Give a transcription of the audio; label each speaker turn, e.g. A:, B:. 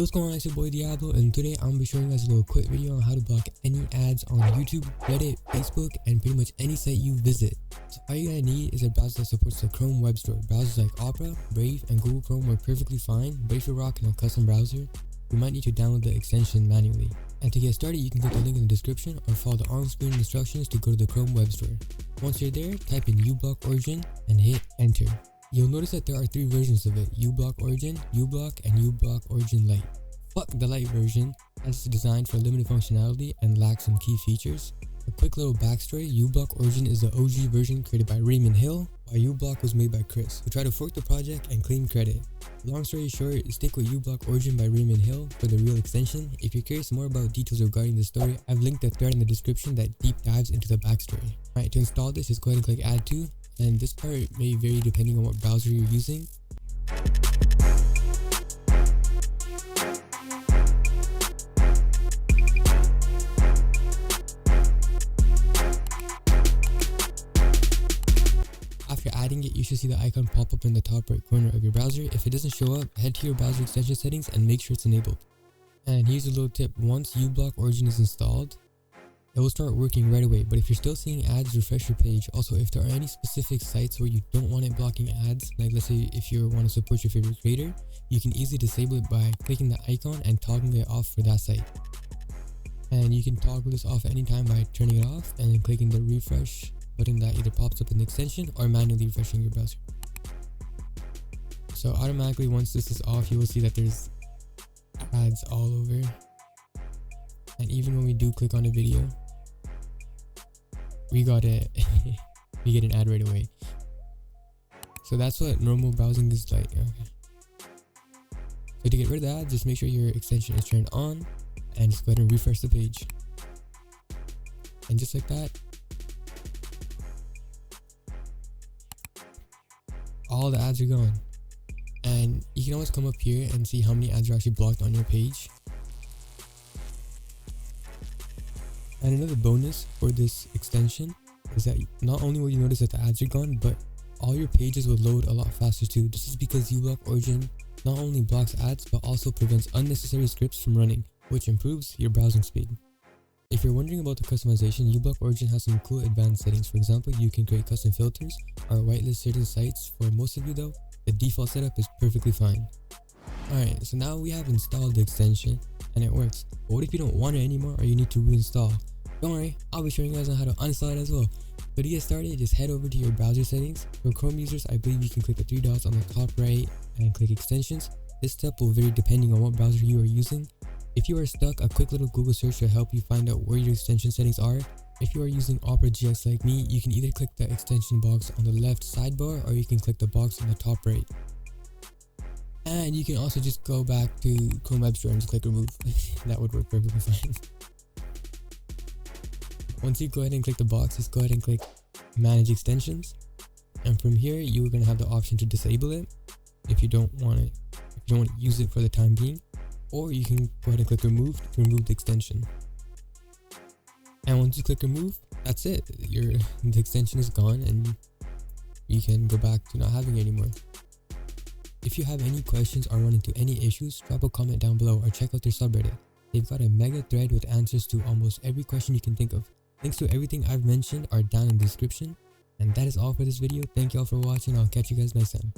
A: What's going on, it's your boy Diablo, and today I'm gonna be showing you guys a little quick video on how to block any ads on YouTube, Reddit, Facebook, and pretty much any site you visit. So all you're gonna need is a browser that supports the Chrome web store. Browsers like Opera, Brave, and Google Chrome work perfectly fine, but if you're rocking a custom browser, you might need to download the extension manually. And to get started, you can click the link in the description or follow the on-screen instructions to go to the Chrome web store. Once you're there, type in uBlock Origin and hit enter. You'll notice that there are three versions of it: uBlock Origin, uBlock, and uBlock Origin Lite. Fuck the Lite version, as it's designed for limited functionality and lacks some key features. A quick little backstory: uBlock Origin is the OG version created by Raymond Hill, while uBlock was made by Chris, who tried to fork the project and claim credit. Long story short, stick with uBlock Origin by Raymond Hill for the real extension. If you're curious more about details regarding the story, I've linked a thread in the description that deep dives into the backstory. Alright, to install this, just go ahead and click add to, and this part may vary depending on what browser you're using. After adding it, you should see the icon pop up in the top right corner of your browser. If it doesn't show up, head to your browser extension settings and make sure it's enabled. And here's a little tip: once uBlock Origin is installed, it will start working right away. But if you're still seeing ads, refresh your page. Also, if there are any specific sites where you don't want it blocking ads, like let's say if you want to support your favorite creator, you can easily disable it by clicking the icon and toggling it off for that site. And you can toggle this off anytime by turning it off and then clicking the refresh button that either pops up in the extension or manually refreshing your browser. So automatically, once this is off, you will see that there's ads all over. And even when we do click on a video, we get an ad right away. So that's what normal browsing is like. Okay. So to get rid of that, just make sure your extension is turned on and just go ahead and refresh the page. And just like that, all the ads are gone. And you can always come up here and see how many ads are actually blocked on your page. And another bonus for this extension is that not only will you notice that the ads are gone, but all your pages will load a lot faster too. This is because uBlock Origin not only blocks ads but also prevents unnecessary scripts from running, which improves your browsing speed. If you're wondering about the customization, uBlock Origin has some cool advanced settings. For example, you can create custom filters or whitelist certain sites. For most of you though, the default setup is perfectly fine. Alright, so now we have installed the extension and it works. But what if you don't want it anymore or you need to reinstall? Don't worry, I'll be showing you guys on how to uninstall it as well. So to get started, just head over to your browser settings. For Chrome users, I believe you can click the three dots on the top right and click extensions. This step will vary depending on what browser you are using. If you are stuck, a quick little Google search will help you find out where your extension settings are. If you are using Opera GX like me, you can either click the extension box on the left sidebar or you can click the box on the top right. And you can also just go back to Chrome Web Store and just click remove. That would work perfectly fine. Once you go ahead and click the box, just go ahead and click manage extensions. And from here, you're going to have the option to disable it if you don't want it, if you don't want to use it for the time being. Or you can go ahead and click remove to remove the extension. And once you click remove, that's it. The extension is gone and you can go back to not having it anymore. If you have any questions or run into any issues, drop a comment down below or check out their subreddit. They've got a mega thread with answers to almost every question you can think of. Links to everything I've mentioned are down in the description. And that is all for this video. Thank you all for watching. I'll catch you guys next time.